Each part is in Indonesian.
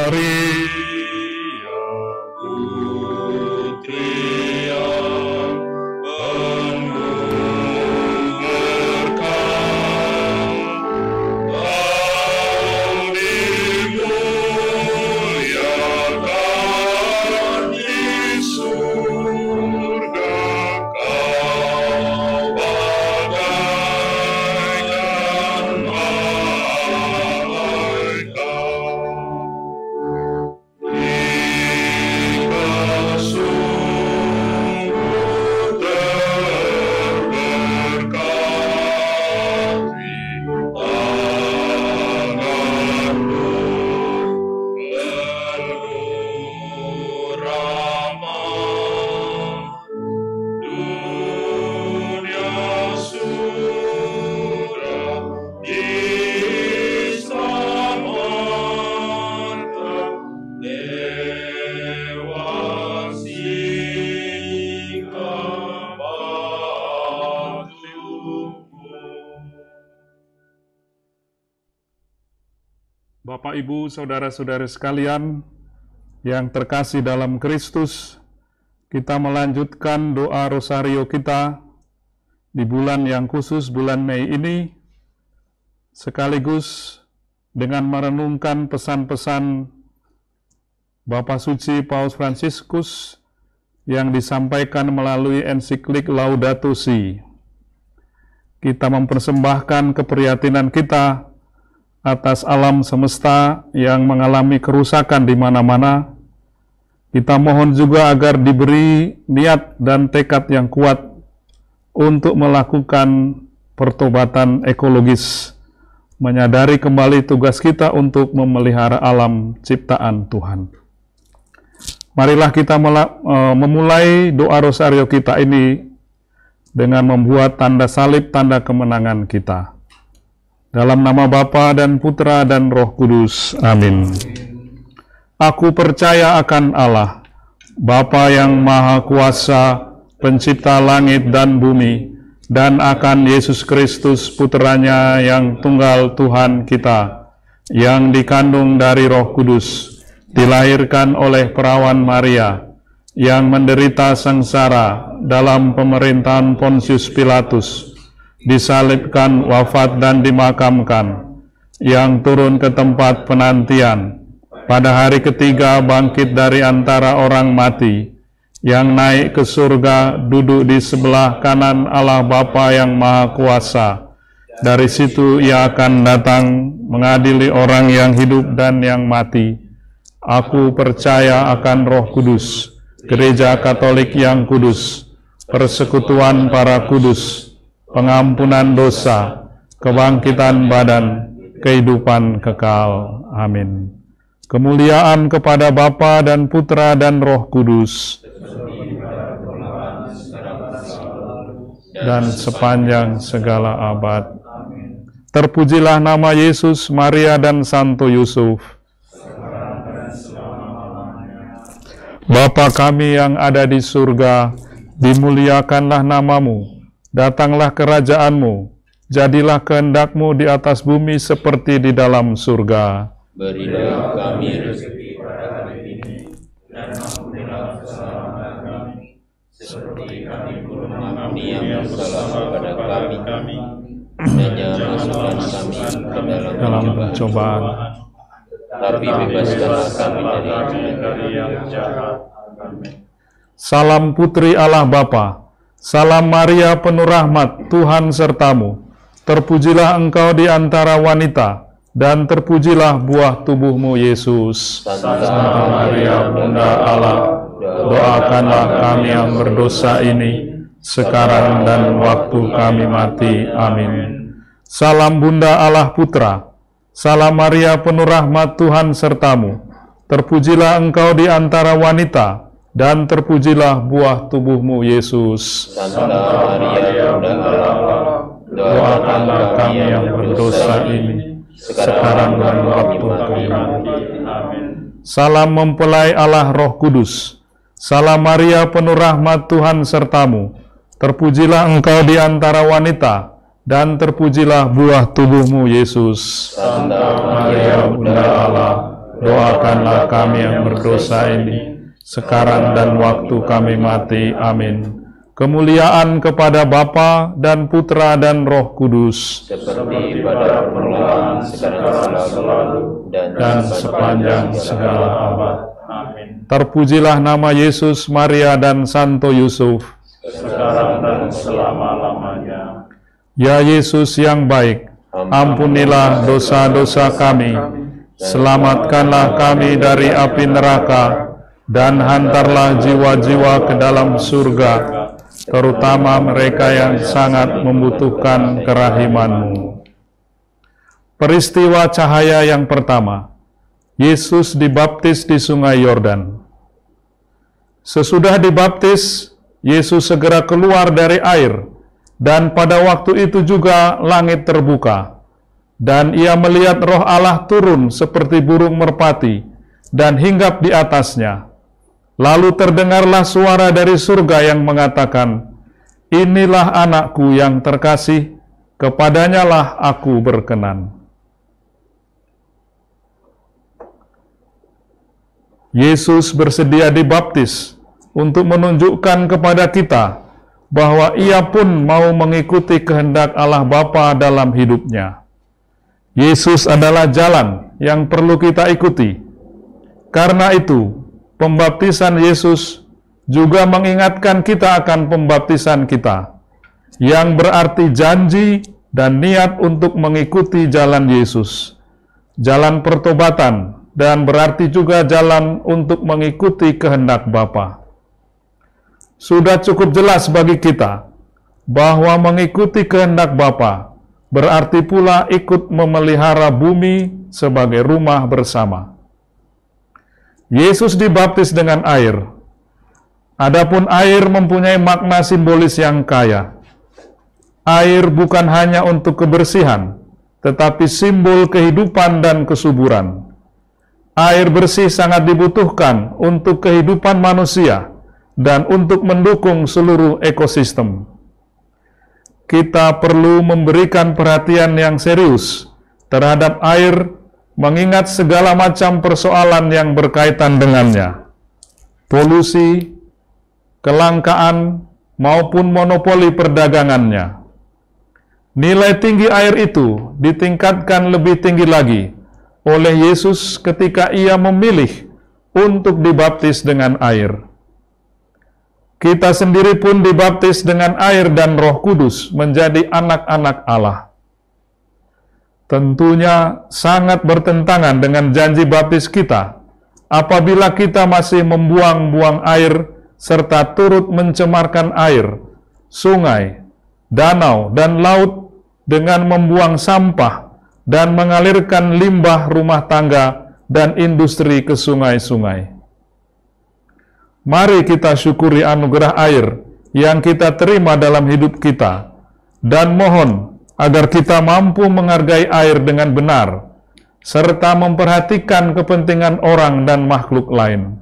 Maria, putri yang penuh berkah, Kau dimuliakan di surga, Kau bagaikan malaikat. Jika sungguh terberkati tanganmu penuh rahmat, dunia sudah diselamatkan lewat sikap patuhmu. Bapak, Ibu, saudara-saudara sekalian yang terkasih dalam Kristus, kita melanjutkan doa rosario kita di bulan yang khusus, bulan Mei ini, sekaligus dengan merenungkan pesan-pesan Bapa Suci Paus Fransiskus yang disampaikan melalui ensiklik Laudato Si. Kita mempersembahkan keprihatinan kita atas alam semesta yang mengalami kerusakan di mana-mana. Kita mohon juga agar diberi niat dan tekad yang kuat untuk melakukan pertobatan ekologis, menyadari kembali tugas kita untuk memelihara alam ciptaan Tuhan. Marilah kita memulai doa rosario kita ini dengan membuat tanda salib, tanda kemenangan kita. Dalam nama Bapa dan Putra dan Roh Kudus. Amin. Aku percaya akan Allah, Bapa yang Maha Kuasa, pencipta langit dan bumi, dan akan Yesus Kristus, Putranya yang tunggal Tuhan kita, yang dikandung dari Roh Kudus, dilahirkan oleh perawan Maria, yang menderita sengsara dalam pemerintahan Pontius Pilatus, disalibkan, wafat, dan dimakamkan, yang turun ke tempat penantian, pada hari ketiga bangkit dari antara orang mati, yang naik ke surga, duduk di sebelah kanan Allah Bapa yang Maha Kuasa. Dari situ Ia akan datang mengadili orang yang hidup dan yang mati. Aku percaya akan Roh Kudus, Gereja Katolik yang kudus, persekutuan para kudus, pengampunan dosa, kebangkitan badan, kehidupan kekal. Amin. Kemuliaan kepada Bapa dan Putra dan Roh Kudus, dan sepanjang segala abad. Terpujilah nama Yesus, Maria, dan Santo Yusuf. Bapa kami yang ada di surga, dimuliakanlah namamu. Datanglah kerajaan-Mu, jadilah kehendak-Mu di atas bumi seperti di dalam surga. Berilah kami rezeki pada hari ini, dan ampunilah kesalahan kami, seperti kami pun mengampuni yang bersalah pada kami, dan jangan masukkan kami ke dalam pencobaan, tapi bebaskanlah kami dari yang jahat. Amin. Salam Putri Allah Bapa, salam Maria penuh rahmat, Tuhan sertamu. Terpujilah engkau di antara wanita, dan terpujilah buah tubuhmu Yesus. Santa Maria Bunda Allah, doakanlah kami yang berdosa ini, sekarang dan waktu kami mati. Amin. Salam Bunda Allah Putra, salam Maria penuh rahmat, Tuhan sertamu. Terpujilah engkau di antara wanita, dan terpujilah buah tubuhmu Yesus. Santa Maria Bunda Allah, doakanlah kami yang berdosa ini, sekarang dan waktu kami mati. Amin. Salam mempelai Allah Roh Kudus, salam Maria penuh rahmat, Tuhan sertamu. Terpujilah engkau di antara wanita, dan terpujilah buah tubuhmu Yesus. Santa Maria Bunda Allah, doakanlah kami yang berdosa ini, sekarang dan waktu kami mati. Amin. Kemuliaan kepada Bapa dan Putra dan Roh Kudus, seperti pada permulaan, sekarang selalu, dan sepanjang segala abad. Amin. Terpujilah nama Yesus, Maria, dan Santo Yusuf. Sekarang dan selama-lamanya. Ya Yesus yang baik, ampunilah dosa-dosa kami, selamatkanlah kami dari api neraka, dan hantarlah jiwa-jiwa ke dalam surga, terutama mereka yang sangat membutuhkan kerahiman-Mu. Peristiwa cahaya yang pertama, Yesus dibaptis di Sungai Yordan. Sesudah dibaptis, Yesus segera keluar dari air, dan pada waktu itu juga langit terbuka, dan ia melihat Roh Allah turun seperti burung merpati, dan hinggap di atasnya. Lalu terdengarlah suara dari surga yang mengatakan, "Inilah anakku yang terkasih, kepadanya lah aku berkenan." Yesus bersedia dibaptis untuk menunjukkan kepada kita bahwa ia pun mau mengikuti kehendak Allah Bapa dalam hidupnya. Yesus adalah jalan yang perlu kita ikuti. Karena itu, pembaptisan Yesus juga mengingatkan kita akan pembaptisan kita, yang berarti janji dan niat untuk mengikuti jalan Yesus. Jalan pertobatan, dan berarti juga jalan untuk mengikuti kehendak Bapa. Sudah cukup jelas bagi kita bahwa mengikuti kehendak Bapa berarti pula ikut memelihara bumi sebagai rumah bersama. Yesus dibaptis dengan air. Adapun air mempunyai makna simbolis yang kaya. Air bukan hanya untuk kebersihan, tetapi simbol kehidupan dan kesuburan. Air bersih sangat dibutuhkan untuk kehidupan manusia dan untuk mendukung seluruh ekosistem. Kita perlu memberikan perhatian yang serius terhadap air, mengingat segala macam persoalan yang berkaitan dengannya. Polusi, kelangkaan, maupun monopoli perdagangannya. Nilai tinggi air itu ditingkatkan lebih tinggi lagi oleh Yesus ketika ia memilih untuk dibaptis dengan air. Kita sendiri pun dibaptis dengan air dan Roh Kudus menjadi anak-anak Allah. Tentunya sangat bertentangan dengan janji baptis kita apabila kita masih membuang-buang air serta turut mencemarkan air, sungai, danau, dan laut dengan membuang sampah dan mengalirkan limbah rumah tangga dan industri ke sungai-sungai. Mari kita syukuri anugerah air yang kita terima dalam hidup kita, dan mohon agar kita mampu menghargai air dengan benar, serta memperhatikan kepentingan orang dan makhluk lain.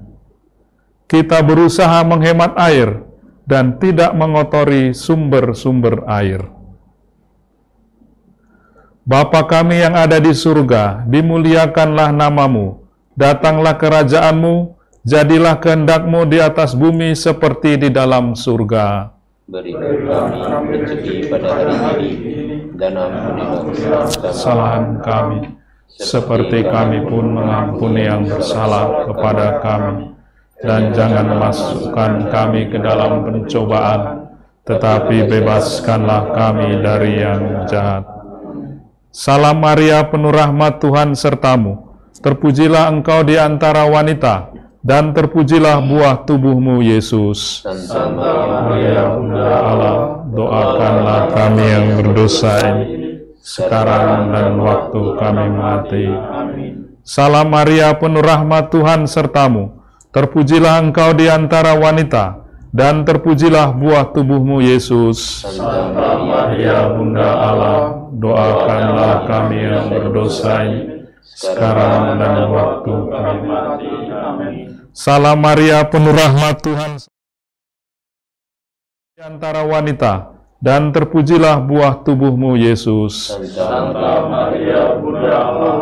Kita berusaha menghemat air dan tidak mengotori sumber-sumber air. Bapa kami yang ada di surga, dimuliakanlah nama-Mu, datanglah kerajaan-Mu, jadilah kehendak-Mu di atas bumi seperti di dalam surga. Berikan kami rezeki pada hari ini, dan ampunilah kesalahan kami, seperti kami pun mengampuni yang bersalah kepada kami. Dan jangan masukkan kami ke dalam pencobaan, tetapi bebaskanlah kami dari yang jahat. Salam Maria, penuh rahmat, Tuhan sertamu. Terpujilah engkau di antara wanita, dan terpujilah buah tubuh-Mu, Yesus. Santa Maria, Bunda Allah, doakanlah kami yang berdosa ini, sekarang dan waktu kami mati. Salam Maria, penuh rahmat, Tuhan sertamu. Terpujilah engkau di antara wanita, dan terpujilah buah tubuh-Mu, Yesus. Santa Maria, Bunda Allah, doakanlah kami yang berdosa ini, sekarang dan waktu kami mati. Salam Maria, penuh rahmat, Tuhan di antara wanita, dan terpujilah buah tubuh-Mu, Yesus. Santa Maria, Bunda Allah,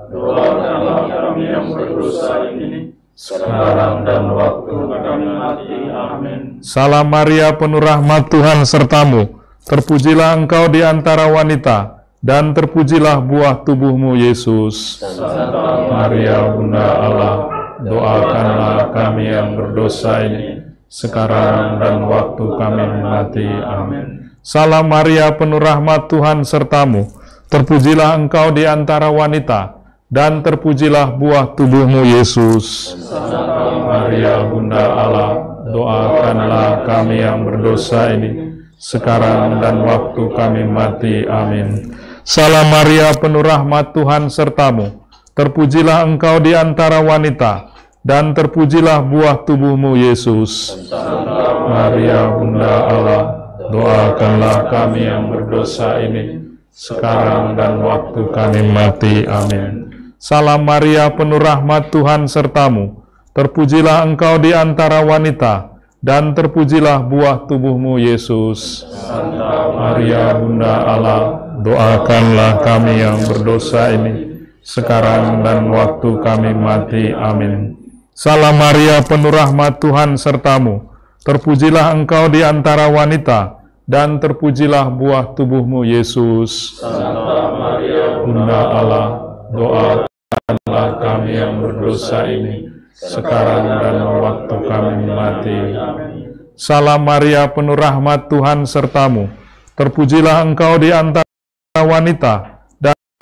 doakanlah kami yang berdosa ini, sekarang dan waktu kami mati. Amin. Salam Maria, penuh rahmat, Tuhan sertamu. Terpujilah engkau di antara wanita, dan terpujilah buah tubuhmu, Yesus. Santa Maria, Bunda Allah, doakanlah kami yang berdosa ini, sekarang dan waktu kami mati. Amin. Salam Maria, penuh rahmat, Tuhan sertamu. Terpujilah engkau di antara wanita, dan terpujilah buah tubuhmu, Yesus. Santa Maria, Bunda Allah, doakanlah kami yang berdosa ini, sekarang dan waktu kami mati. Amin. Salam Maria, penuh rahmat, Tuhan sertamu. Terpujilah engkau di antara wanita, dan terpujilah buah tubuhmu, Yesus. Santa Maria, Bunda Allah, doakanlah kami yang berdosa ini, sekarang dan waktu kami mati. Amin. Salam Maria, penuh rahmat, Tuhan sertamu. Terpujilah engkau di antara wanita, dan terpujilah buah tubuhmu, Yesus. Santa Maria, Bunda Allah, doakanlah kami yang berdosa ini, sekarang dan waktu kami mati. Amin. Salam Maria, penuh rahmat, Tuhan sertamu. Terpujilah engkau di antara wanita, dan terpujilah buah tubuhmu, Yesus. Santa Maria Bunda Allah, doakanlah kami yang berdosa ini, sekarang dan waktu kami mati. Salam Maria, penuh rahmat, Tuhan sertamu. Terpujilah engkau di antara wanita,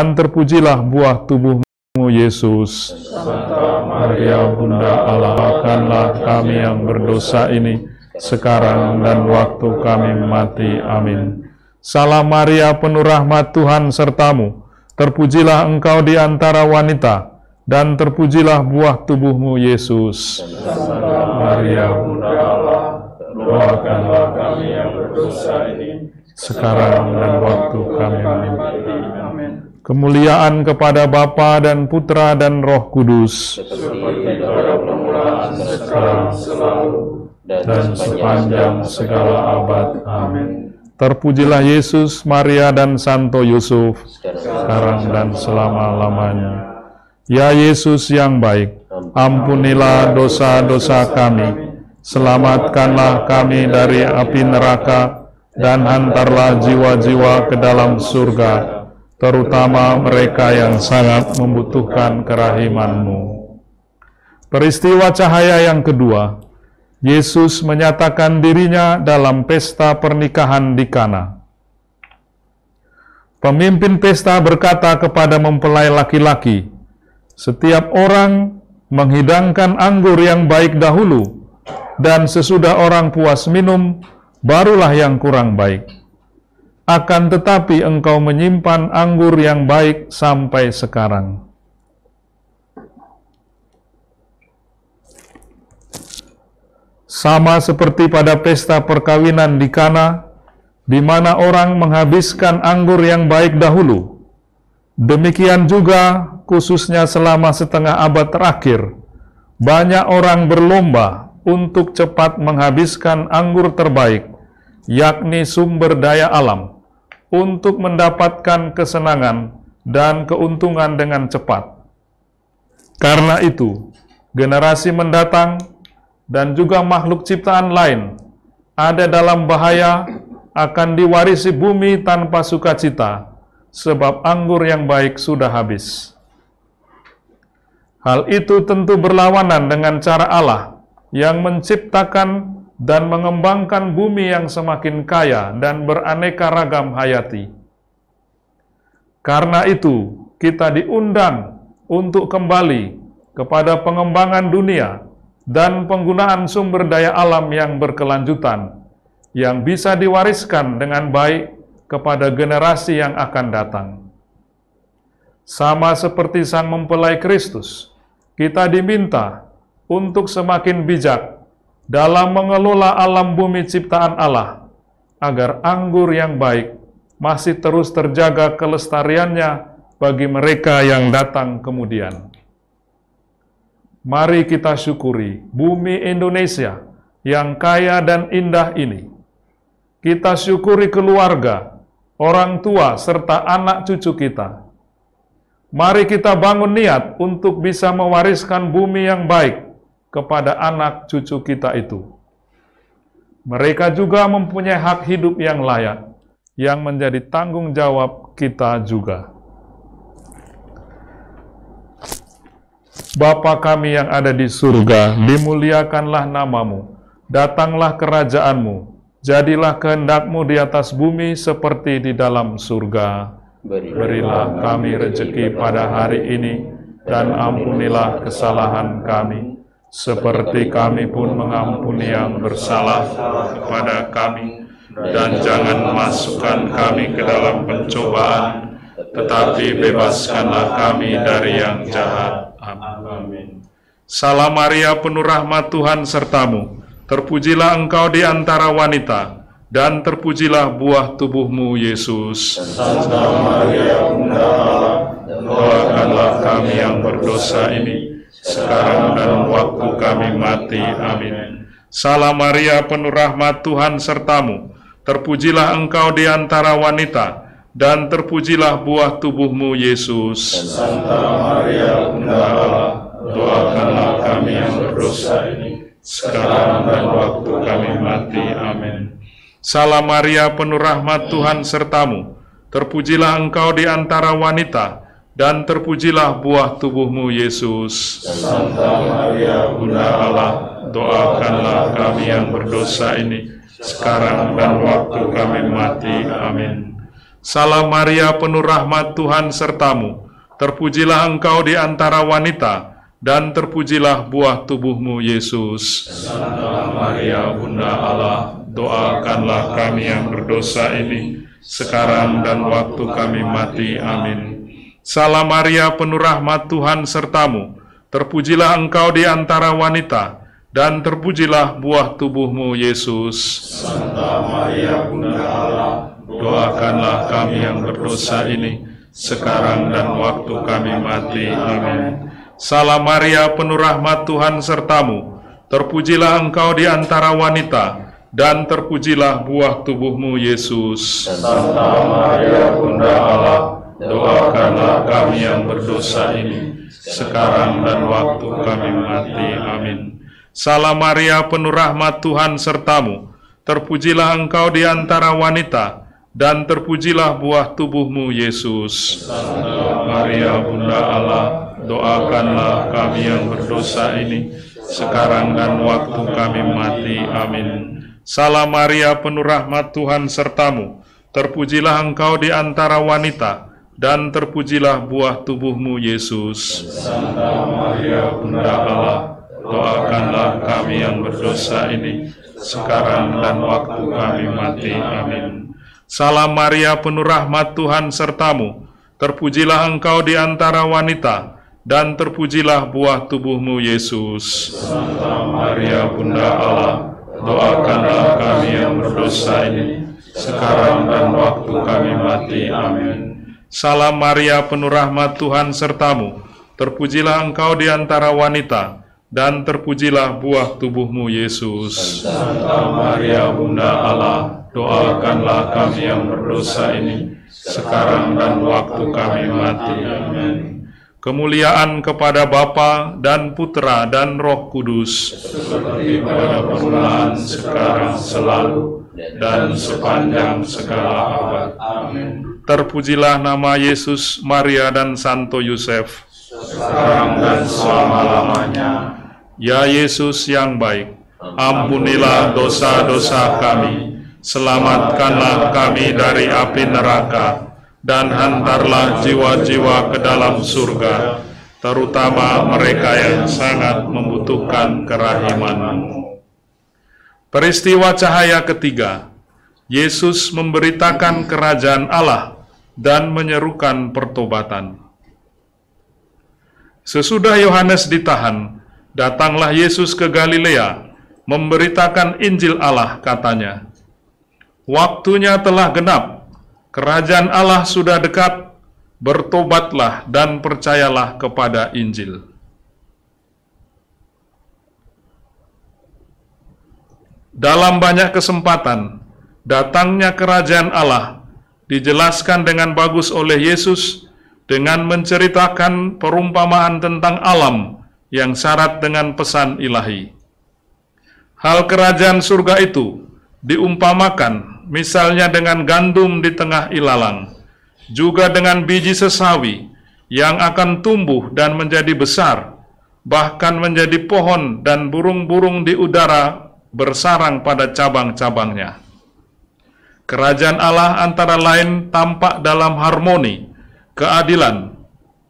dan terpujilah buah tubuhmu, Yesus. Santa Maria, Bunda Allah, doakanlah kami yang berdosa ini, sekarang dan waktu kami mati. Amin. Salam Maria, penuh rahmat, Tuhan sertamu. Terpujilah engkau di antara wanita, dan terpujilah buah tubuhmu, Yesus. Santa Maria, Bunda Allah, doakanlah kami yang berdosa ini, sekarang dan waktu kami mati. Amin. Kemuliaan kepada Bapa dan Putra dan Roh Kudus, Seperti pada permulaan, sekarang, selalu, dan sepanjang segala abad. Amin. Terpujilah Yesus, Maria, dan Santo Yusuf, sekarang dan selama-lamanya. Ya Yesus yang baik, ampunilah dosa-dosa kami, selamatkanlah kami dari api neraka, dan hantarlah jiwa-jiwa ke dalam surga, terutama mereka yang sangat membutuhkan kerahiman-Mu. Peristiwa cahaya yang kedua, Yesus menyatakan dirinya dalam pesta pernikahan di Kana. Pemimpin pesta berkata kepada mempelai laki-laki, "Setiap orang menghidangkan anggur yang baik dahulu, dan sesudah orang puas minum, barulah yang kurang baik. Akan tetapi engkau menyimpan anggur yang baik sampai sekarang." Sama seperti pada pesta perkawinan di Kana, di mana orang menghabiskan anggur yang baik dahulu, demikian juga khususnya selama setengah abad terakhir, banyak orang berlomba untuk cepat menghabiskan anggur terbaik, yakni sumber daya alam, untuk mendapatkan kesenangan dan keuntungan dengan cepat. Karena itu, generasi mendatang dan juga makhluk ciptaan lain ada dalam bahaya akan diwarisi bumi tanpa sukacita, sebab anggur yang baik sudah habis. Hal itu tentu berlawanan dengan cara Allah yang menciptakan dan mengembangkan bumi yang semakin kaya dan beraneka ragam hayati. Karena itu, kita diundang untuk kembali kepada pengembangan dunia dan penggunaan sumber daya alam yang berkelanjutan, yang bisa diwariskan dengan baik kepada generasi yang akan datang. Sama seperti sang mempelai Kristus, kita diminta untuk semakin bijak dalam mengelola alam bumi ciptaan Allah, agar anggur yang baik masih terus terjaga kelestariannya bagi mereka yang datang kemudian. Mari kita syukuri bumi Indonesia yang kaya dan indah ini. Kita syukuri keluarga, orang tua, serta anak cucu kita. Mari kita bangun niat untuk bisa mewariskan bumi yang baik kepada anak cucu kita itu. Mereka juga mempunyai hak hidup yang layak, yang menjadi tanggung jawab kita juga. Bapa kami yang ada di surga, dimuliakanlah namamu, datanglah kerajaanmu, jadilah kehendak-Mu di atas bumi seperti di dalam surga. Berilah kami rezeki pada hari ini, dan ampunilah kesalahan kami, seperti kami pun mengampuni yang bersalah kepada kami. Dan jangan masukkan kami ke dalam pencobaan, tetapi bebaskanlah kami dari yang jahat. Amin. Salam Maria, penuh rahmat, Tuhan sertamu. Terpujilah engkau di antara wanita, dan terpujilah buah tubuhmu, Yesus. Santa Maria, Bunda Allah, Doakanlah kami yang berdosa ini, sekarang dan waktu kami mati. Amin. Salam Maria, penuh rahmat, Tuhan sertamu. Terpujilah engkau di antara wanita, dan terpujilah buah tubuhmu, Yesus. Santa Maria, Bunda Allah, Doakanlah kami yang berdosa ini, sekarang dan waktu kami mati. Amin. Salam Maria, penuh rahmat, Tuhan sertamu. Terpujilah engkau di antara wanita, dan terpujilah buah tubuhmu, Yesus. Santa Maria, Bunda Allah, doakanlah kami yang berdosa ini, sekarang dan waktu kami mati. Amin. Salam Maria, penuh rahmat, Tuhan sertamu. Terpujilah engkau di antara wanita, dan terpujilah buah tubuhmu, Yesus. Santa Maria, Bunda Allah, doakanlah kami yang berdosa ini, sekarang dan waktu kami mati. Amin. Salam Maria, penuh rahmat, Tuhan sertamu. Terpujilah engkau di antara wanita, dan terpujilah buah tubuhmu, Yesus. Santa Maria, Bunda Allah, Doakanlah kami yang berdosa ini, sekarang dan waktu kami mati. Amin. Salam Maria, penuh rahmat, Tuhan sertamu. Terpujilah engkau di antara wanita, dan terpujilah buah tubuhmu, Yesus. Santa Maria, Bunda Allah, doakanlah kami yang berdosa ini, sekarang dan waktu kami mati. Amin. Salam Maria, penuh rahmat, Tuhan sertamu. Terpujilah engkau di antara wanita, dan terpujilah buah tubuhmu, Yesus. Santa Maria, Bunda Allah, doakanlah kami yang berdosa ini, sekarang dan waktu kami mati. Amin. Salam Maria, penuh rahmat, Tuhan sertamu. Terpujilah engkau di antara wanita, dan terpujilah buah tubuhmu, Yesus. Santa Maria, Bunda Allah, doakanlah kami yang berdosa ini, sekarang dan waktu kami mati. Amin. Salam Maria, penuh rahmat, Tuhan sertamu. Terpujilah engkau di antara wanita, dan terpujilah buah tubuhmu, Yesus. Santa Maria, Bunda Allah, doakanlah kami yang berdosa ini, sekarang dan waktu kami mati. Amin. Salam Maria, penuh rahmat, Tuhan sertamu. Terpujilah engkau di antara wanita, dan terpujilah buah tubuhmu, Yesus. Santa Maria, Bunda Allah, doakanlah kami yang berdosa ini, sekarang dan waktu kami mati. Amin. Kemuliaan kepada Bapa dan Putra dan Roh Kudus, seperti pada permulaan, sekarang, selalu, dan sepanjang segala abad. Amin. Terpujilah nama Yesus, Maria, dan Santo Yosef, Sekarang dan selama-lamanya. Ya Yesus yang baik, ampunilah dosa-dosa kami, selamatkanlah kami dari api neraka, dan hantarlah jiwa-jiwa ke dalam surga, terutama mereka yang sangat membutuhkan kerahiman-Mu. Peristiwa cahaya ketiga, Yesus memberitakan kerajaan Allah dan menyerukan pertobatan. Sesudah Yohanes ditahan, datanglah Yesus ke Galilea, memberitakan Injil Allah, katanya, "Waktunya telah genap, kerajaan Allah sudah dekat, bertobatlah dan percayalah kepada Injil." Dalam banyak kesempatan, datangnya kerajaan Allah dijelaskan dengan bagus oleh Yesus dengan menceritakan perumpamaan tentang alam yang syarat dengan pesan ilahi. Hal kerajaan surga itu diumpamakan misalnya dengan gandum di tengah ilalang, juga dengan biji sesawi yang akan tumbuh dan menjadi besar, bahkan menjadi pohon dan burung-burung di udara bersarang pada cabang-cabangnya. Kerajaan Allah antara lain tampak dalam harmoni, keadilan,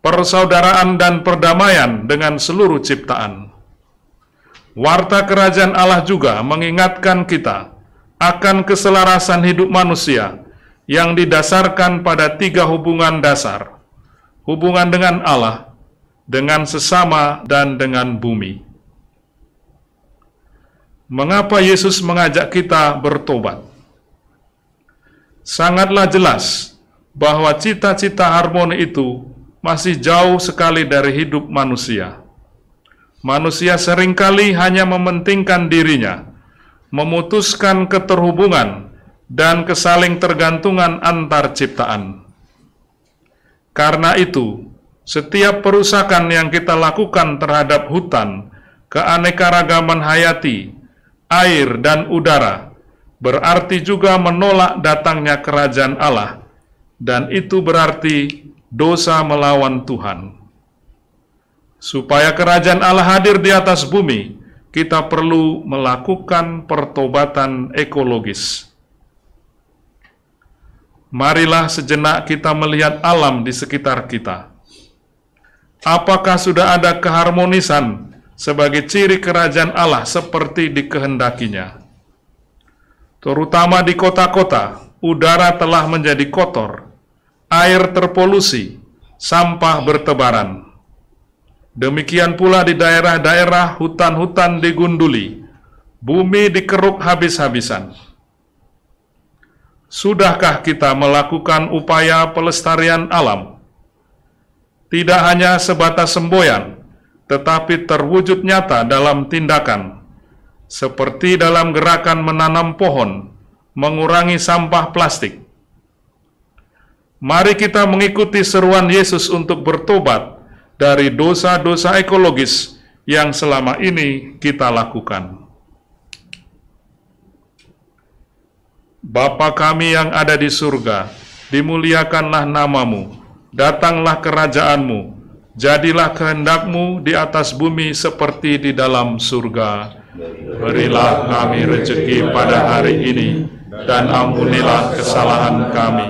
persaudaraan dan perdamaian dengan seluruh ciptaan. Warta kerajaan Allah juga mengingatkan kita akan keselarasan hidup manusia yang didasarkan pada 3 hubungan dasar: hubungan dengan Allah, dengan sesama, dan dengan bumi. Mengapa Yesus mengajak kita bertobat? Sangatlah jelas bahwa cita-cita harmoni itu masih jauh sekali dari hidup manusia. Manusia seringkali hanya mementingkan dirinya, memutuskan keterhubungan dan kesaling tergantungan antar ciptaan. Karena itu, setiap perusakan yang kita lakukan terhadap hutan, keanekaragaman hayati, air, dan udara berarti juga menolak datangnya kerajaan Allah, dan itu berarti dosa melawan Tuhan. Supaya kerajaan Allah hadir di atas bumi, kita perlu melakukan pertobatan ekologis. Marilah sejenak kita melihat alam di sekitar kita. Apakah sudah ada keharmonisan sebagai ciri kerajaan Allah seperti dikehendakinya? Terutama di kota-kota, udara telah menjadi kotor, air terpolusi, sampah bertebaran. Demikian pula di daerah-daerah hutan-hutan digunduli, bumi dikeruk habis-habisan. Sudahkah kita melakukan upaya pelestarian alam? Tidak hanya sebatas semboyan, tetapi terwujud nyata dalam tindakan, seperti dalam gerakan menanam pohon, mengurangi sampah plastik. Mari kita mengikuti seruan Yesus untuk bertobat dari dosa-dosa ekologis yang selama ini kita lakukan. Bapa kami yang ada di surga, dimuliakanlah namamu, datanglah kerajaanmu, jadilah kehendakmu di atas bumi seperti di dalam surga. Berilah kami rezeki pada hari ini, dan ampunilah kesalahan kami,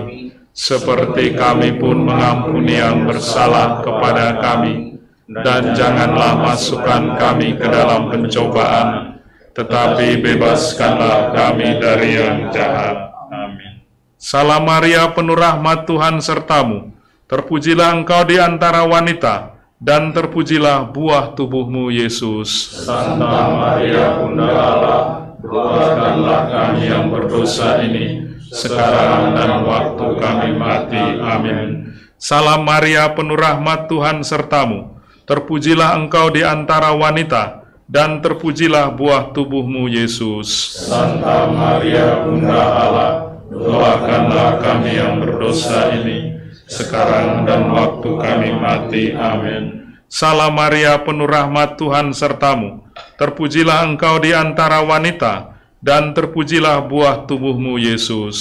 seperti kami pun mengampuni yang bersalah kepada kami. Dan janganlah masukkan kami ke dalam pencobaan, tetapi bebaskanlah kami dari yang jahat. Amin. Salam Maria, penuh rahmat, Tuhan sertamu. Terpujilah engkau di antara wanita, dan terpujilah buah tubuhmu, Yesus. Santa Maria, Bunda Allah, doakanlah kami yang berdosa ini, sekarang dan waktu kami mati. Amin. Salam Maria, penuh rahmat, Tuhan sertamu. Terpujilah engkau di antara wanita, dan terpujilah buah tubuhmu, Yesus. Santa Maria, Bunda Allah, doakanlah kami yang berdosa ini, sekarang dan waktu kami mati. Amin. Salam Maria, penuh rahmat, Tuhan sertamu. Terpujilah engkau di antara wanita, dan terpujilah buah tubuhmu, Yesus.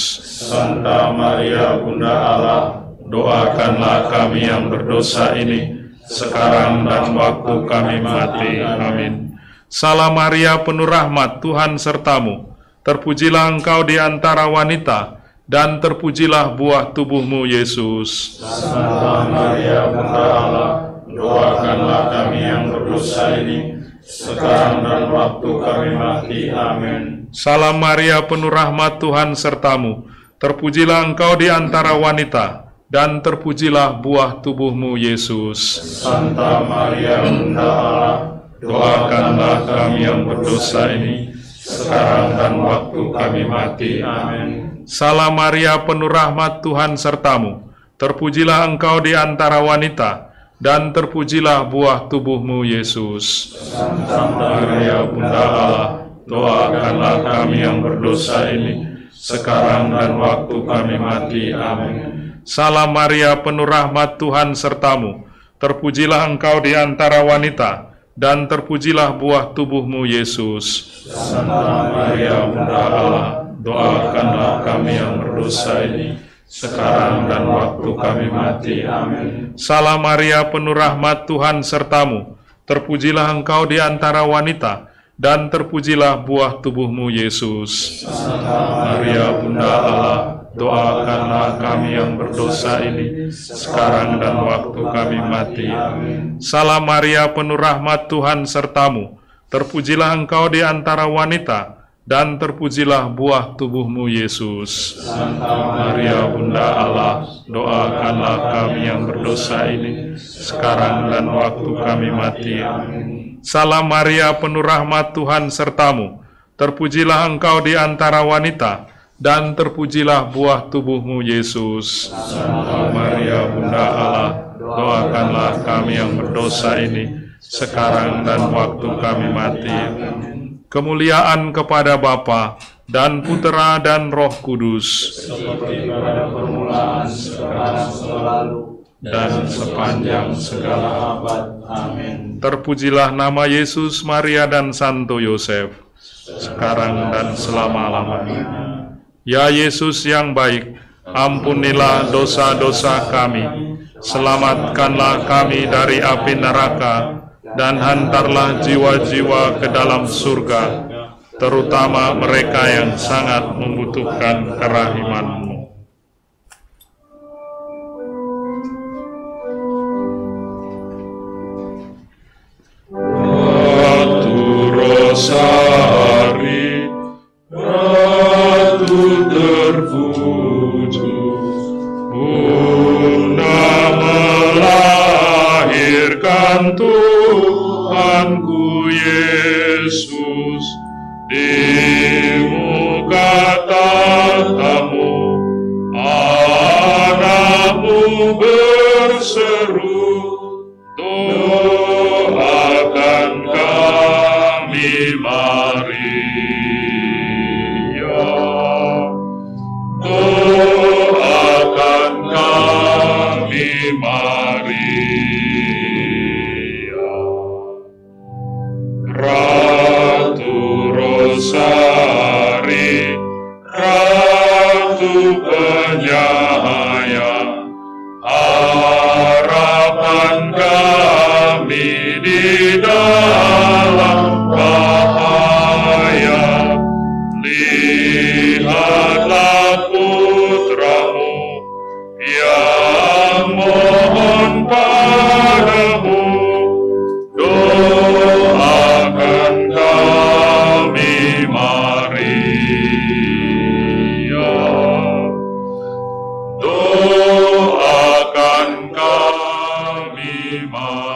Santa Maria, Bunda Allah, doakanlah kami yang berdosa ini, sekarang dan waktu kami mati. Amin. Salam Maria, penuh rahmat, Tuhan sertamu. Terpujilah engkau di antara wanita, dan terpujilah buah tubuhmu, Yesus. Santa Maria, Bunda Allah, doakanlah kami yang berdosa ini, sekarang dan waktu kami mati. Amin. Salam Maria, penuh rahmat, Tuhan sertamu. Terpujilah engkau di antara wanita, dan terpujilah buah tubuhmu, Yesus. Santa Maria, Bunda Allah, doakanlah kami yang berdosa ini, sekarang dan waktu kami mati. Amin. Salam Maria, penuh rahmat, Tuhan sertamu. Terpujilah engkau di antara wanita, dan terpujilah buah tubuhmu, Yesus. Santa Maria, Bunda Allah, doakanlah kami yang berdosa ini, sekarang dan waktu kami mati. Amin. Salam Maria, penuh rahmat, Tuhan sertamu. Terpujilah engkau di antara wanita, dan terpujilah buah tubuhmu, Yesus. Santa Maria, Bunda Allah, doakanlah kami yang berdosa ini, sekarang dan waktu kami mati. Amin. Salam Maria, penuh rahmat, Tuhan sertamu. Terpujilah engkau di antara wanita, dan terpujilah buah tubuhmu, Yesus. Santa Maria, Bunda Allah, doakanlah kami yang berdosa ini, sekarang dan waktu kami mati. Amin. Salam Maria, penuh rahmat, Tuhan sertamu. Terpujilah engkau di antara wanita, dan terpujilah buah tubuhmu, Yesus. Santa Maria, Bunda Allah, doakanlah kami yang berdosa ini, sekarang dan waktu kami mati. Amin. Salam Maria, penuh rahmat, Tuhan sertamu. Terpujilah engkau di antara wanita, dan terpujilah buah tubuhmu, Yesus. Santa Maria, Bunda Allah, doakanlah kami yang berdosa ini, sekarang dan waktu kami mati. Kemuliaan kepada Bapa dan Putera dan Roh Kudus, Seperti pada permulaan, sekarang, selalu, dan sepanjang segala abad. Amin. terpujilah nama Yesus, Maria, dan Santo Yosef, sekarang dan selama-lamanya. Ya Yesus yang baik, ampunilah dosa-dosa kami, selamatkanlah kami dari api neraka, dan hantarlah jiwa-jiwa ke dalam surga, terutama mereka yang sangat membutuhkan kerahiman-Mu. Ratu Rosari, Ratu terpuji, Bunda melahirkan Tuhanku Yesus di muka tahtamu. Anakmu berseru, doakan kami Maria, doakan kami Maria. Ratu Rosari, Ratu penyayang, harapan kami di dalam bahaya. Lihatlah putramu yang mohon padamu, doakan kami Maria, doakan kami Maria.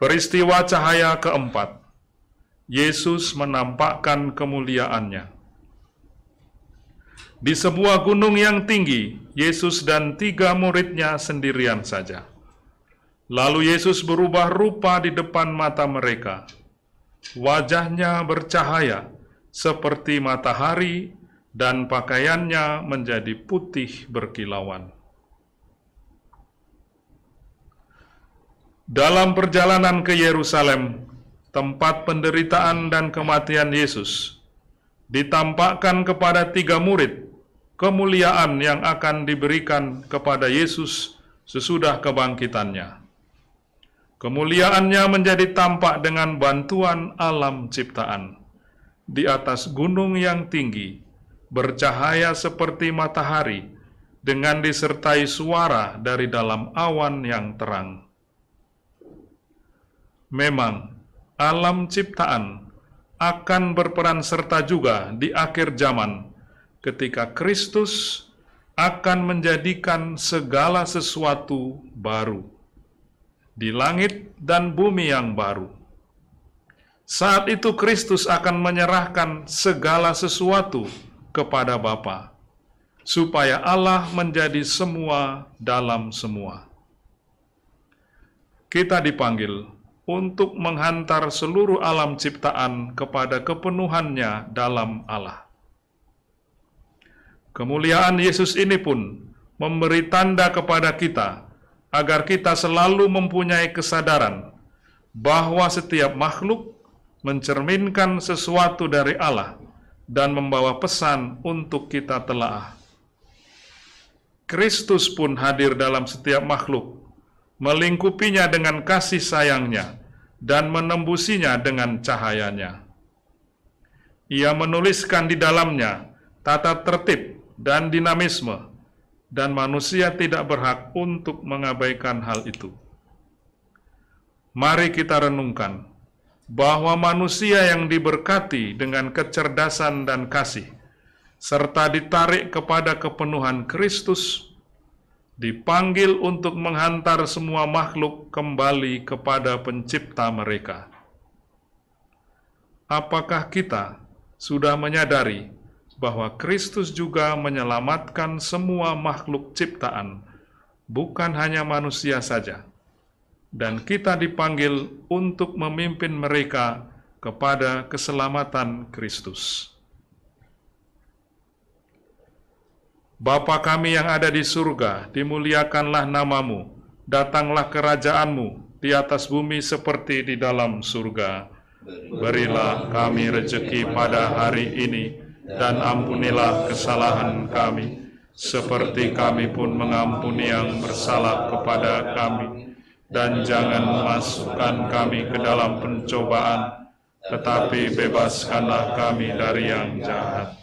Peristiwa cahaya keempat, Yesus menampakkan kemuliaannya. Di sebuah gunung yang tinggi, Yesus dan 3 muridnya sendirian saja. Lalu Yesus berubah rupa di depan mata mereka. Wajahnya bercahaya seperti matahari, dan pakaiannya menjadi putih berkilauan. Dalam perjalanan ke Yerusalem, tempat penderitaan dan kematian Yesus, ditampakkan kepada 3 murid kemuliaan yang akan diberikan kepada Yesus sesudah kebangkitannya. Kemuliaannya menjadi tampak dengan bantuan alam ciptaan. Di atas gunung yang tinggi, bercahaya seperti matahari, dengan disertai suara dari dalam awan yang terang. Memang, alam ciptaan akan berperan serta juga di akhir zaman, ketika Kristus akan menjadikan segala sesuatu baru, di langit dan bumi yang baru. Saat itu Kristus akan menyerahkan segala sesuatu kepada Bapa, supaya Allah menjadi semua dalam semua. Kita dipanggil untuk menghantar seluruh alam ciptaan kepada kepenuhannya dalam Allah. Kemuliaan Yesus ini pun memberi tanda kepada kita agar kita selalu mempunyai kesadaran bahwa setiap makhluk mencerminkan sesuatu dari Allah dan membawa pesan untuk kita telaah. Kristus pun hadir dalam setiap makhluk, melingkupinya dengan kasih sayangnya dan menembusinya dengan cahayanya. Ia menuliskan di dalamnya tata tertib dan dinamisme, dan manusia tidak berhak untuk mengabaikan hal itu. Mari kita renungkan bahwa manusia yang diberkati dengan kecerdasan dan kasih, serta ditarik kepada kepenuhan Kristus, dipanggil untuk menghantar semua makhluk kembali kepada pencipta mereka. Apakah kita sudah menyadari bahwa Kristus juga menyelamatkan semua makhluk ciptaan, bukan hanya manusia saja, dan kita dipanggil untuk memimpin mereka kepada keselamatan Kristus. Bapa kami yang ada di surga, dimuliakanlah namamu, datanglah kerajaanmu di atas bumi seperti di dalam surga. Berilah kami rejeki pada hari ini, dan ampunilah kesalahan kami, seperti kami pun mengampuni yang bersalah kepada kami. Dan jangan masukkan kami ke dalam pencobaan, tetapi bebaskanlah kami dari yang jahat.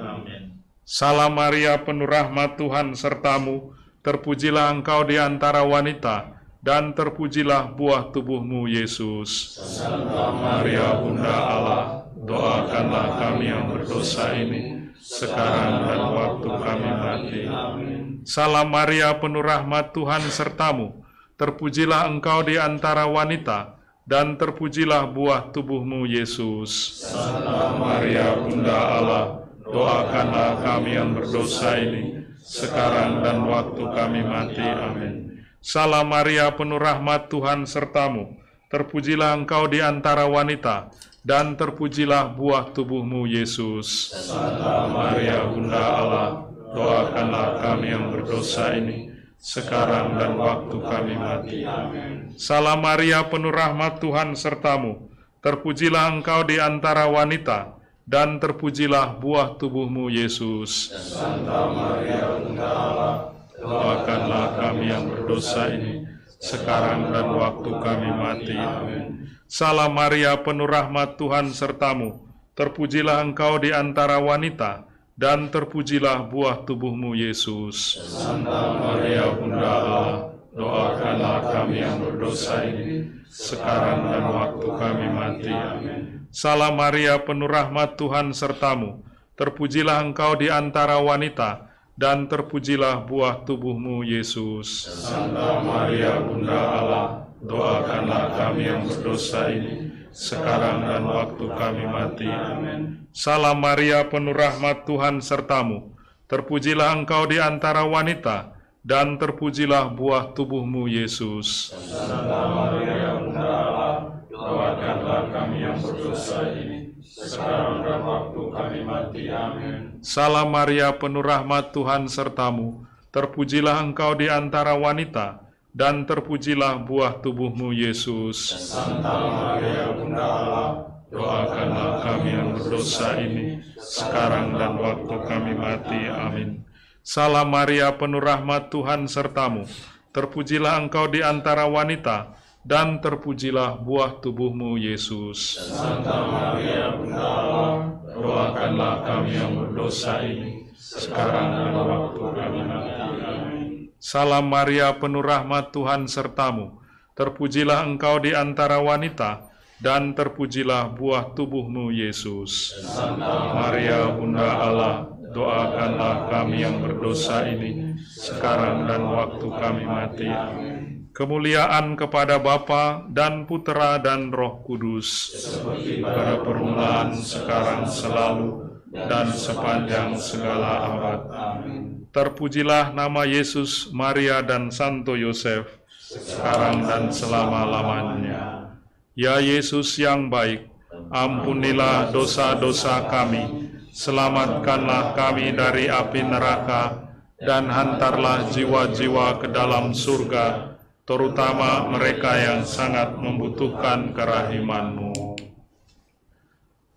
Amin. Salam Maria, penuh rahmat, Tuhan sertamu, terpujilah engkau di antara wanita, dan terpujilah buah tubuhmu, Yesus. Santa Maria, Bunda Allah, doakanlah kami yang berdosa ini, sekarang dan waktu kami mati. Amin. Salam Maria, penuh rahmat, Tuhan sertamu, terpujilah engkau di antara wanita, dan terpujilah buah tubuhmu, Yesus. Santa Maria, Bunda Allah, doakanlah kami yang berdosa ini, sekarang dan waktu kami mati. Amin. Salam Maria, penuh rahmat, Tuhan sertamu, terpujilah engkau di antara wanita, dan terpujilah buah tubuhmu, Yesus. Santa Maria, Bunda Allah, doakanlah kami yang berdosa ini, sekarang dan waktu kami mati. Amin. Salam Maria, penuh rahmat, Tuhan sertamu, terpujilah engkau di antara wanita, dan terpujilah buah tubuhmu, Yesus. Santa Maria, Bunda Allah, doakanlah kami yang berdosa ini, sekarang dan waktu kami mati. Amin. Salam Maria, penuh rahmat, Tuhan sertamu, terpujilah engkau di antara wanita, dan terpujilah buah tubuhmu, Yesus. Santa Maria, Bunda Allah, doakanlah kami yang berdosa ini, sekarang dan waktu kami mati. Amin. Salam Maria, penuh rahmat, Tuhan sertamu, terpujilah engkau di antara wanita, dan terpujilah buah tubuhmu, Yesus. Santa Maria, Bunda Allah, doakanlah kami yang berdosa ini, sekarang dan waktu kami mati. Amin. Salam Maria, penuh rahmat, Tuhan sertamu, terpujilah engkau di antara wanita, dan terpujilah buah tubuhmu, Yesus. Santa Maria, Bunda Allah, doakanlah kami yang berdosa ini, sekarang dan waktu kami mati. Amin. Salam Maria, penuh rahmat, Tuhan sertamu, terpujilah engkau di antara wanita, dan terpujilah buah tubuhmu, Yesus. Santa Maria, Bunda Allah, doakanlah kami yang berdosa ini, sekarang dan waktu kami mati. Amin. Salam Maria, penuh rahmat, Tuhan sertamu, terpujilah engkau di antara wanita, dan terpujilah buah tubuhmu, Yesus. Santa Maria, Bunda Allah, doakanlah kami yang berdosa ini, sekarang dan waktu kami mati. Amin. Salam Maria, penuh rahmat, Tuhan sertamu, terpujilah engkau di antara wanita, dan terpujilah buah tubuhmu, Yesus. Santa Maria, Bunda Allah, doakanlah kami yang berdosa ini, sekarang dan waktu kami mati. Amin. Kemuliaan kepada Bapa dan Putera dan Roh Kudus, seperti pada permulaan, sekarang, selalu, dan sepanjang segala abad. Amin. Terpujilah nama Yesus, Maria, dan Santo Yosef, sekarang dan selama-lamanya. Ya Yesus yang baik, ampunilah dosa-dosa kami, selamatkanlah kami dari api neraka, dan hantarlah jiwa-jiwa ke dalam surga, terutama mereka yang sangat membutuhkan kerahiman-Mu.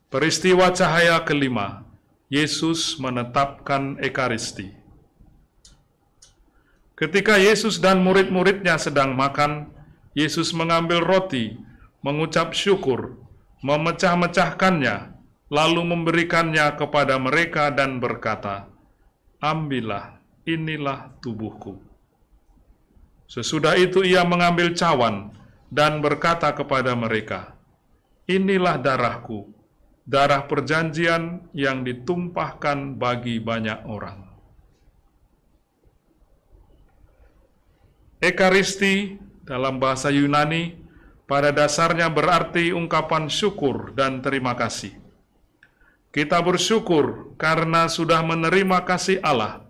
Peristiwa cahaya kelima, Yesus menetapkan Ekaristi. Ketika Yesus dan murid-muridnya sedang makan, Yesus mengambil roti, mengucap syukur, memecah-mecahkannya, lalu memberikannya kepada mereka dan berkata, "Ambillah, inilah tubuhku." Sesudah itu ia mengambil cawan dan berkata kepada mereka, "Inilah darahku, darah perjanjian yang ditumpahkan bagi banyak orang." Ekaristi dalam bahasa Yunani pada dasarnya berarti ungkapan syukur dan terima kasih. Kita bersyukur karena sudah menerima kasih Allah,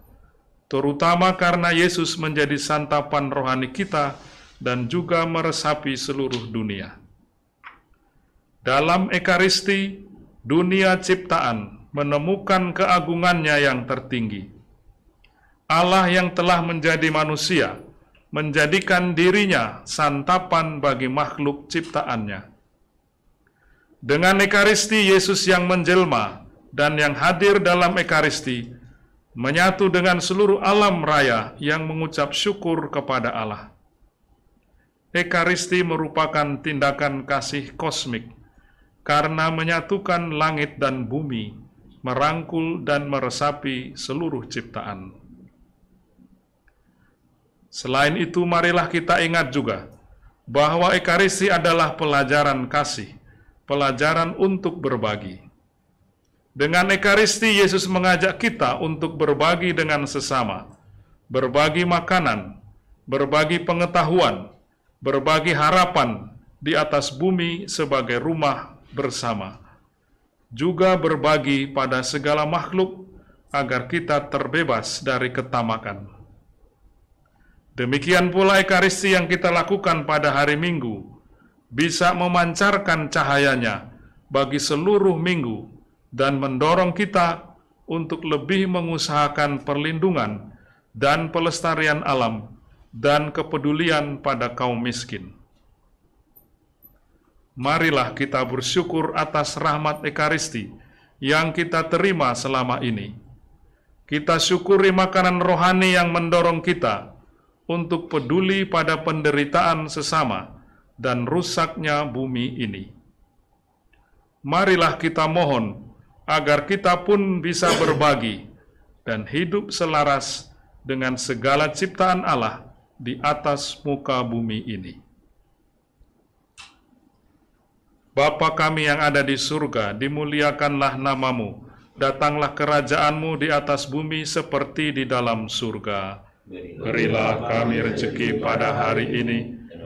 terutama karena Yesus menjadi santapan rohani kita dan juga meresapi seluruh dunia. Dalam Ekaristi, dunia ciptaan menemukan keagungannya yang tertinggi. Allah yang telah menjadi manusia menjadikan dirinya santapan bagi makhluk ciptaannya. Dengan Ekaristi, Yesus yang menjelma dan yang hadir dalam Ekaristi menyatu dengan seluruh alam raya yang mengucap syukur kepada Allah. Ekaristi merupakan tindakan kasih kosmik karena menyatukan langit dan bumi, merangkul dan meresapi seluruh ciptaan. Selain itu, marilah kita ingat juga bahwa Ekaristi adalah pelajaran kasih, pelajaran untuk berbagi. Dengan Ekaristi, Yesus mengajak kita untuk berbagi dengan sesama, berbagi makanan, berbagi pengetahuan, berbagi harapan di atas bumi sebagai rumah bersama, juga berbagi pada segala makhluk agar kita terbebas dari ketamakan. Demikian pula Ekaristi yang kita lakukan pada hari Minggu bisa memancarkan cahayanya bagi seluruh minggu dan mendorong kita untuk lebih mengusahakan perlindungan dan pelestarian alam dan kepedulian pada kaum miskin. Marilah kita bersyukur atas rahmat Ekaristi yang kita terima selama ini. Kita syukuri makanan rohani yang mendorong kita untuk peduli pada penderitaan sesama dan rusaknya bumi ini. Marilah kita mohon agar kita pun bisa berbagi dan hidup selaras dengan segala ciptaan Allah di atas muka bumi ini. Bapa kami yang ada di surga, dimuliakanlah nama-Mu. Datanglah kerajaan-Mu di atas bumi seperti di dalam surga. Berilah kami rezeki pada hari ini,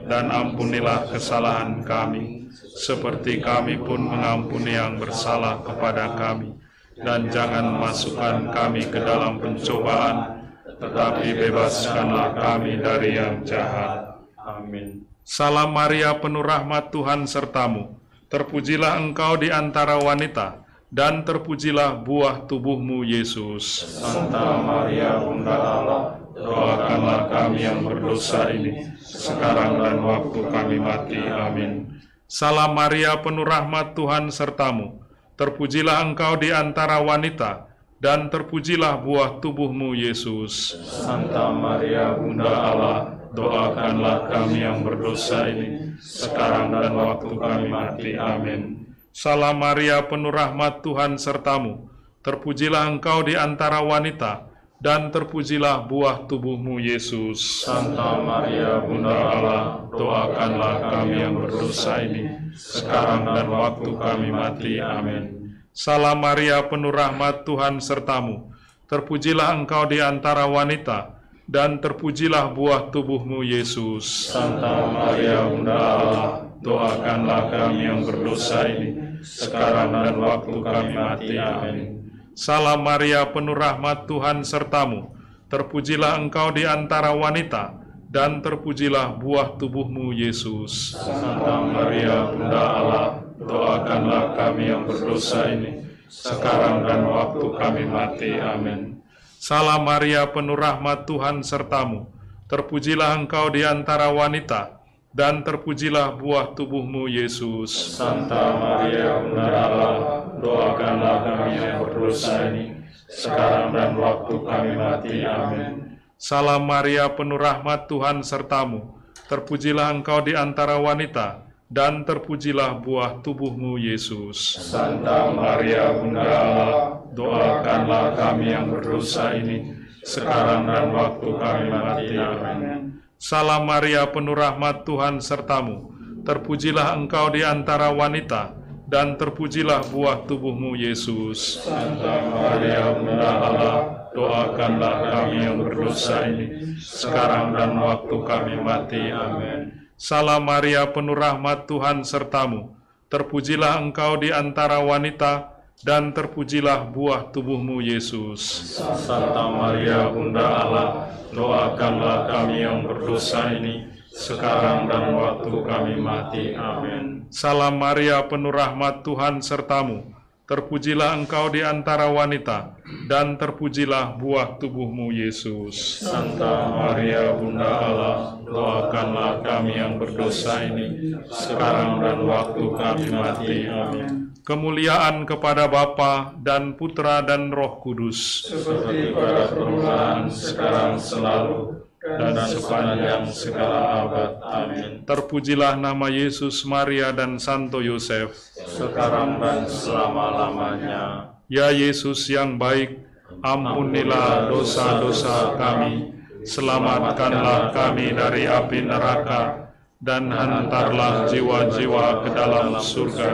dan ampunilah kesalahan kami, seperti kami pun mengampuni yang bersalah kepada kami. Dan jangan masukkan kami ke dalam pencobaan, tetapi bebaskanlah kami dari yang jahat. Amin. Salam Maria, penuh rahmat, Tuhan sertamu. Terpujilah engkau di antara wanita, dan terpujilah buah tubuhmu, Yesus. Santa Maria, Bunda Allah, doakanlah kami yang berdosa ini, sekarang dan waktu kami mati. Amin. Salam Maria, penuh rahmat, Tuhan sertamu. Terpujilah engkau di antara wanita, dan terpujilah buah tubuhmu, Yesus. Santa Maria, Bunda Allah, doakanlah kami yang berdosa ini, sekarang dan waktu kami mati. Amin. Salam Maria, penuh rahmat, Tuhan sertamu. Terpujilah engkau di antara wanita, dan terpujilah buah tubuhmu, Yesus. Santa Maria, Bunda Allah, doakanlah kami yang berdosa ini, sekarang dan waktu kami mati. Amin. Salam Maria, penuh rahmat, Tuhan sertamu. Terpujilah engkau di antara wanita, dan terpujilah buah tubuhmu, Yesus. Santa Maria, Bunda Allah, doakanlah kami yang berdosa ini, sekarang dan waktu kami mati. Amin. Salam Maria, penuh rahmat, Tuhan sertamu. Terpujilah engkau di antara wanita, dan terpujilah buah tubuhmu, Yesus. Santa Maria, Bunda Allah, doakanlah kami yang berdosa ini, sekarang dan waktu kami mati. Amin. Salam Maria, penuh rahmat, Tuhan sertamu. Terpujilah engkau di antara wanita, dan terpujilah buah tubuhmu, Yesus. Santa Maria, Bunda Allah, doakanlah kami yang berdosa ini, sekarang dan waktu kami mati. Amin. Salam Maria, penuh rahmat, Tuhan sertamu. Terpujilah engkau di antara wanita, dan terpujilah buah tubuhmu, Yesus. Santa Maria, Bunda Allah, doakanlah kami yang berdosa ini, sekarang dan waktu kami mati. Amin. Salam Maria, penuh rahmat, Tuhan sertamu. Terpujilah engkau di antara wanita, dan terpujilah buah tubuhmu, Yesus. Santa Maria, Bunda Allah, doakanlah kami yang berdosa ini, sekarang dan waktu kami mati. Amin. Salam Maria, penuh rahmat, Tuhan sertamu. Terpujilah engkau di antara wanita, dan terpujilah buah tubuhmu, Yesus. Santa Maria, Bunda Allah, doakanlah kami yang berdosa ini, sekarang dan waktu kami mati. Amin. Salam Maria, penuh rahmat, Tuhan sertamu. Terpujilah engkau di antara wanita, dan terpujilah buah tubuhmu, Yesus. Santa Maria, Bunda Allah, doakanlah kami yang berdosa ini, sekarang dan waktu kami mati. Amin. Kemuliaan kepada Bapa dan Putra dan Roh Kudus, seperti pada permulaan, sekarang, selalu, dan sepanjang segala abad. Amin. Terpujilah nama Yesus, Maria, dan Santo Yosef, sekarang dan selama-lamanya. Ya Yesus yang baik, ampunilah dosa-dosa kami, selamatkanlah kami dari api neraka, dan hantarlah jiwa-jiwa ke dalam surga,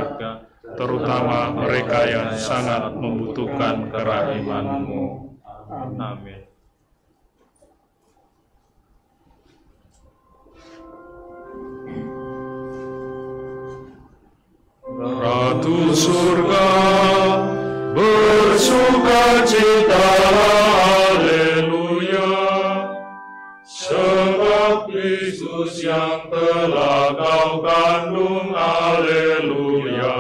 terutama mereka yang sangat membutuhkan kerahiman-Mu. Amin. Ratu surga, bersukacita, haleluya, sebab Kristus yang telah kau kandung, haleluya,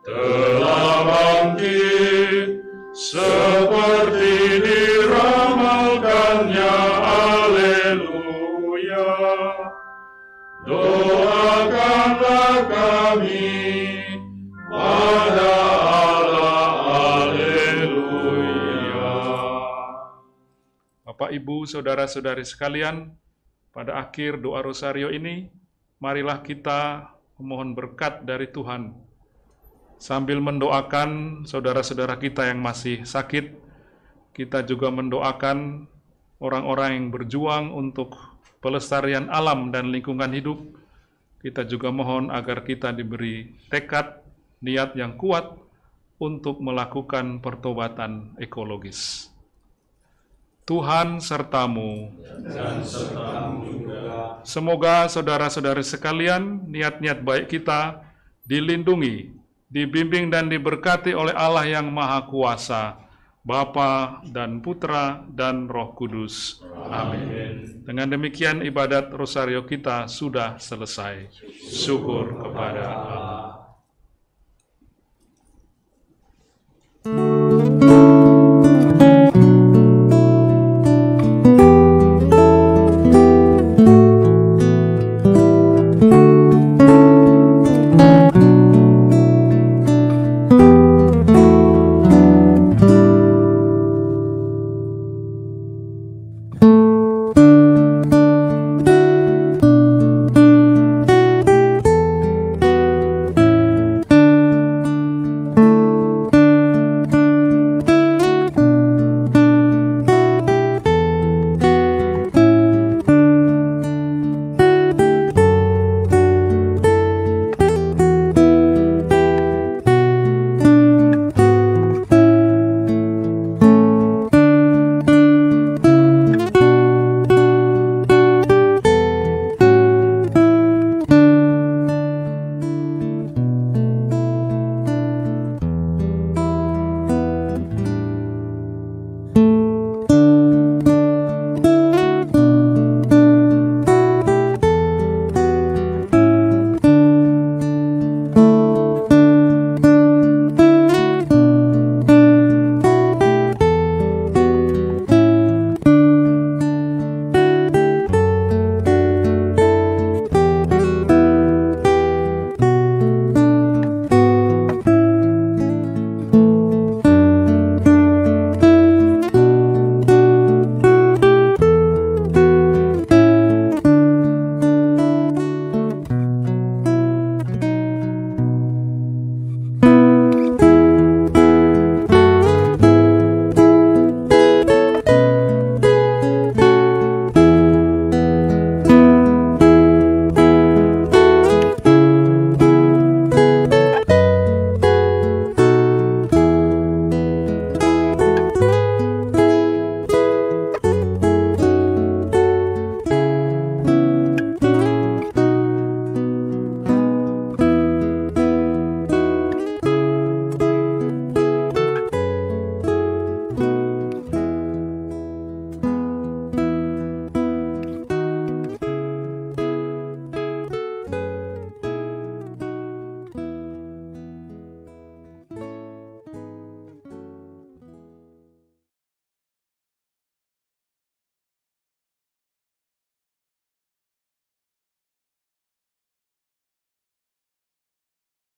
telah bangkit seperti diramalkannya, haleluya. Doakanlah kami pada Allah, haleluya. Bapak, Ibu, saudara-saudari sekalian, pada akhir doa rosario ini, marilah kita memohon berkat dari Tuhan, sambil mendoakan saudara-saudara kita yang masih sakit. Kita juga mendoakan orang-orang yang berjuang untuk pelestarian alam dan lingkungan hidup. Kita juga mohon agar kita diberi tekad, niat yang kuat untuk melakukan pertobatan ekologis. Tuhan sertamu, Dan sertamu juga. semoga saudara-saudari sekalian, niat-niat baik kita dilindungi, dibimbing dan diberkati oleh Allah yang Maha Kuasa, Bapa dan Putra dan Roh Kudus. Amin. Dengan demikian ibadat rosario kita sudah selesai. Syukur kepada Allah.